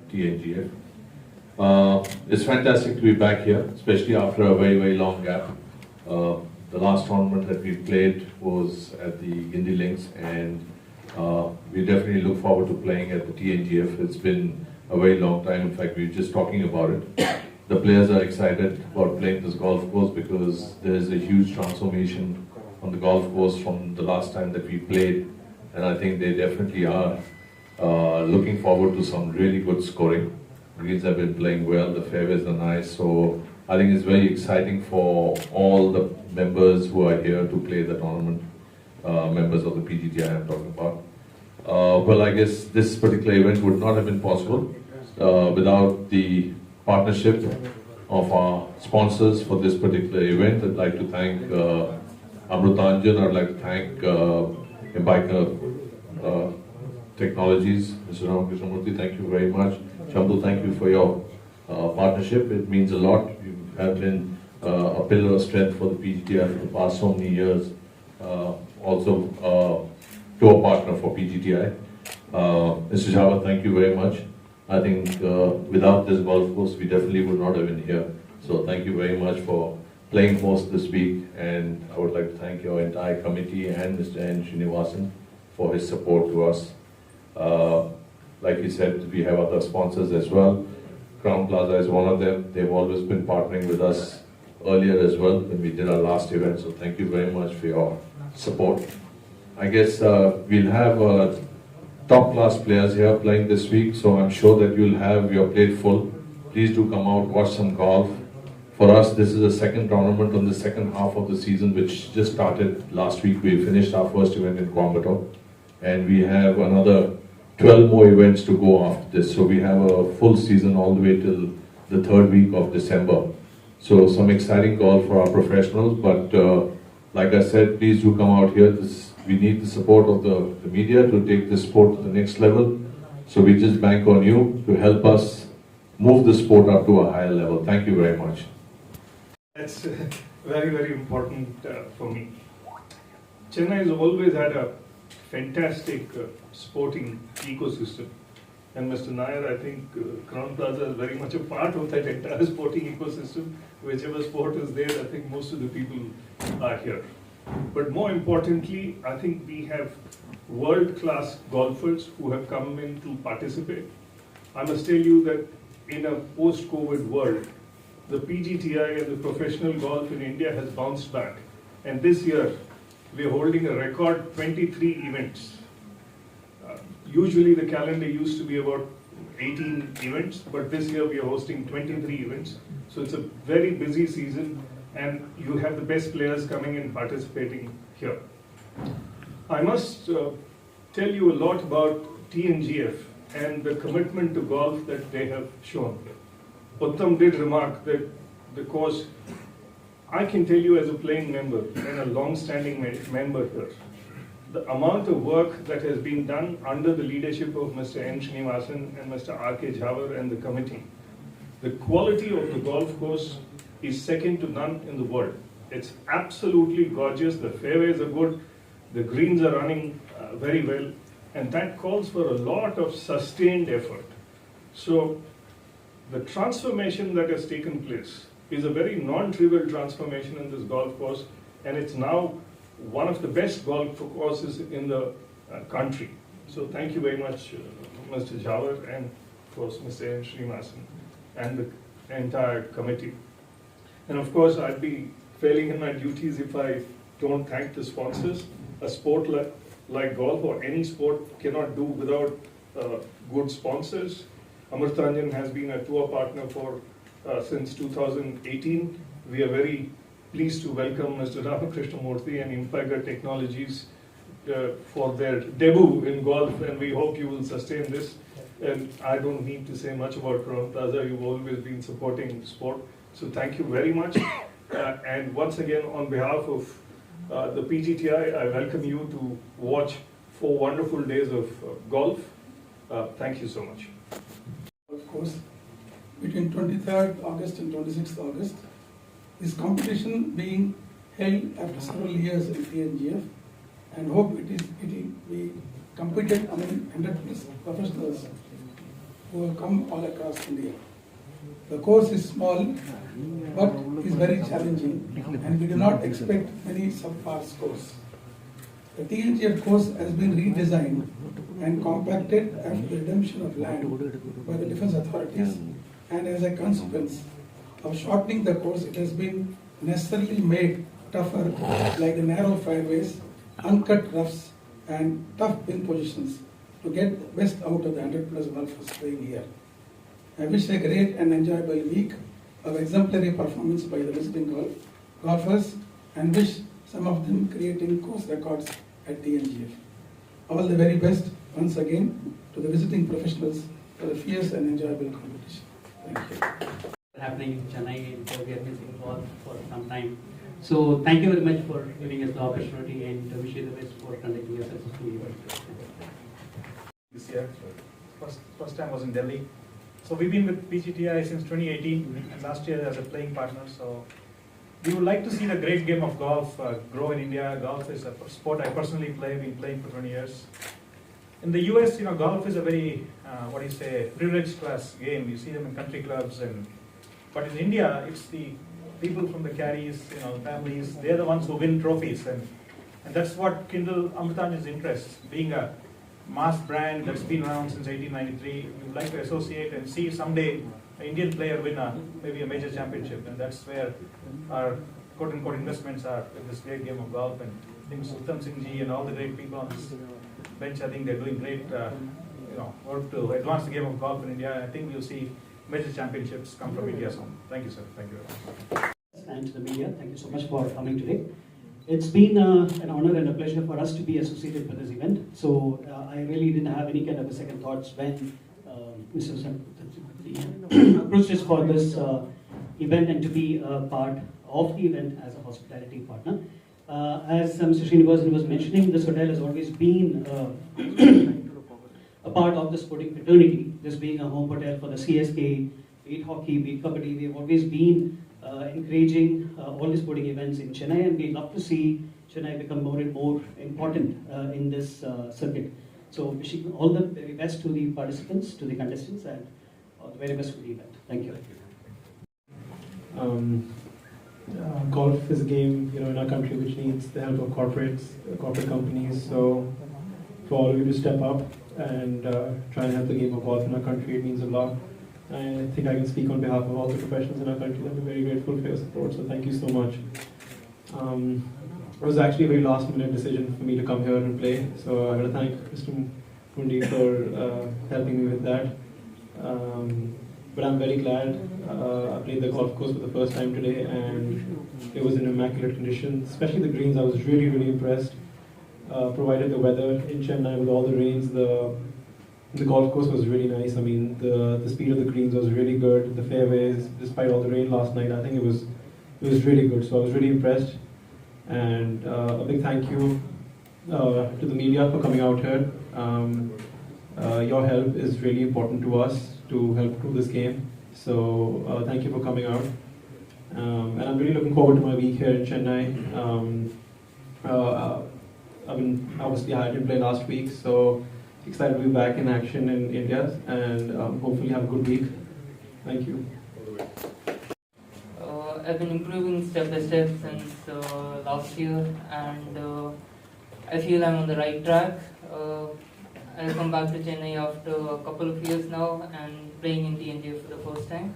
TNGF. It's fantastic to be back here, especially after a very, very long gap. The last tournament that we played was at the Gindi Links, and we definitely look forward to playing at the TNGF. It's been a very long time. In fact, we were just talking about it. The players are excited about playing this golf course because there's a huge transformation on the golf course from the last time that we played, and I think they definitely are looking forward to some really good scoring. Greens have been playing well, the fairways are nice, so I think it's very exciting for all the members who are here to play the tournament, members of the PGTI I'm talking about. Well, I guess this particular event would not have been possible without the partnership of our sponsors for this particular event. I'd like to thank Amrutanjan, I'd like to thank Biker Technologies, Mr. Ramakrishnamurthy, thank you very much. Chandru, thank you for your partnership. It means a lot. You have been a pillar of strength for the PGTI for the past so many years. Also, tour partner for PGTI. Mr. Java, thank you very much. I think without this golf course, we definitely would not have been here. So thank you very much for playing host this week. And I would like to thank your entire committee and Mr. N. Srinivasan for his support to us. Like you said, we have other sponsors as well. Crown Plaza is one of them. They've always been partnering with us earlier as well when we did our last event. So thank you very much for your support. I guess we'll have top class players here playing this week. So I'm sure that you'll have your plate full. Please do come out, watch some golf. For us, this is the second tournament on the second half of the season, which just started last week. We finished our first event in Coimbatore. And we have another 12 more events to go after this. So we have a full season all the way till the third week of December. So some exciting golf for our professionals. But like I said, please do come out here. We need the support of the media to take this sport to the next level. So we just bank on you to help us move the sport up to a higher level. Thank you very much. That's very, very important for me. Chennai has always had a fantastic sporting ecosystem, and Mr. Nair, I think Crown Plaza is very much a part of that entire sporting ecosystem. Whichever sport is there, I think most of the people are here. But more importantly, I think we have world-class golfers who have come in to participate. I must tell you that in a post-COVID world, the PGTI and the professional golf in India has bounced back, and this year we are holding a record 23 events. Usually the calendar used to be about 18 events, but this year we are hosting 23 events. So it's a very busy season, and you have the best players coming in participating here. I must tell you a lot about TNGF and the commitment to golf that they have shown. Uttam did remark that the course, I can tell you as a playing member and a long-standing member here, the amount of work that has been done under the leadership of Mr. N. Srinivasan and Mr. R.K. Jhavar and the committee, the quality of the golf course is second to none in the world. It's absolutely gorgeous, the fairways are good, the greens are running very well, and that calls for a lot of sustained effort. So the transformation that has taken place is a very non-trivial transformation in this golf course, and it's now one of the best golf courses in the country. So thank you very much, Mr. Jhavar, and of course Mr. N. Srinivasan and the entire committee. And of course I'd be failing in my duties if I don't thank the sponsors. A sport like golf or any sport cannot do without good sponsors. Amrutanjan has been a tour partner for since 2018. We are very pleased to welcome Mr. Ramakrishnamurthy and Biker Technologies for their debut in golf, and we hope you will sustain this. And I don't need to say much about Crown Plaza. You've always been supporting sport, so thank you very much. And once again, on behalf of the PGTI, I welcome you to watch 4 wonderful days of golf. Thank you so much. Of course, between 23rd August and 26th August, this competition being held after several years in TNGF, and hope it will be competed among 100+ professionals who have come all across India. The course is small, but is very challenging, and we do not expect many subpar scores. The TNGF course has been redesigned and compacted after the redemption of land by the defense authorities, and as a consequence of shortening the course, it has been necessarily made tougher, like the narrow fairways, uncut roughs, and tough pin positions to get the best out of the 100+ golfers playing here. I wish a great and enjoyable week of exemplary performance by the visiting golfers, and wish some of them creating course records at TNGF. All the very best once again to the visiting professionals for the fierce and enjoyable competition. Thank you. Happening in Chennai, and we have been involved for some time. So thank you very much for giving us the opportunity, and wish you the best for conducting a successful event. This year, first time was in Delhi. So we've been with PGTI since 2018, and last year as a playing partner. So we would like to see the great game of golf grow in India. Golf is a sport I personally play, been playing for 20 years. In the US, golf is a very, privileged class game. You see them in country clubs, but in India, it's the people from the carries, families, they're the ones who win trophies, and that's what kindled Amritanjan's interest. Being a mass brand that's been around since 1893, we'd like to associate and see someday an Indian player win maybe a major championship, and that's where our quote-unquote investments are in this great game of golf. And I think Uttam Singh ji and all the great people on this bench, I think they're doing great work to advance the game of golf in India. I think we'll see major championships come from India soon. Thank you, sir. Thank you very much. And to the media, thank you so much for coming today. It's been an honor and a pleasure for us to be associated with this event. So I really didn't have any kind of a second thoughts when Mr. Sanjay approached us for this event and to be a part of the event as a hospitality partner. As Mr. Srinivasan was mentioning, this hotel has always been a part of the sporting fraternity, this being a home hotel for the CSK, be it hockey, be it kabaddi. We have always been encouraging all the sporting events in Chennai, and we'd love to see Chennai become more and more important in this circuit. So wishing all the very best to the participants, to the contestants, and all the very best for the event. Thank you. Golf is a game, in our country which needs the help of corporate companies. So for all of you to step up and try and help the game of golf in our country, it means a lot. I think I can speak on behalf of all the professionals in our country that we're very grateful for your support, so thank you so much. It was actually a very last minute decision for me to come here and play, so I want to thank Mr. Mundi for helping me with that. But I'm very glad I played the golf course for the first time today, and it was in immaculate condition, especially the greens. I was really, really impressed. Provided the weather in Chennai with all the rains, the golf course was really nice. I mean, the speed of the greens was really good. The fairways, despite all the rain last night, I think it was really good. So I was really impressed. And a big thank you to the media for coming out here. Your help is really important to us to help grow this game. So thank you for coming out. And I'm really looking forward to my week here in Chennai. Obviously I didn't play last week, so excited to be back in action in India, and hopefully have a good week. Thank you. I've been improving step by step since last year, and I feel I'm on the right track. I'll come back to Chennai after a couple of years now and playing in TNGF for the first time.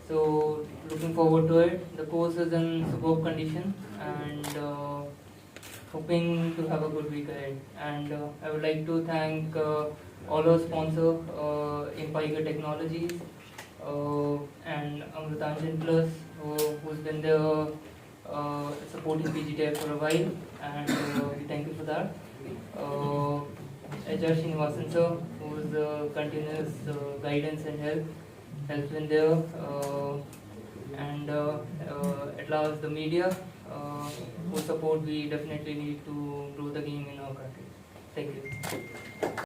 So looking forward to it. The course is in superb condition, and hoping to have a good week ahead. And I would like to thank all our sponsors, Empire Technologies, and Amritanjan Plus, who's been there supporting PGTI for a while, and we thank you for that. HR Srinivasan sir, whose continuous guidance and help has been there, and at last the media. whose support we definitely need to grow the game.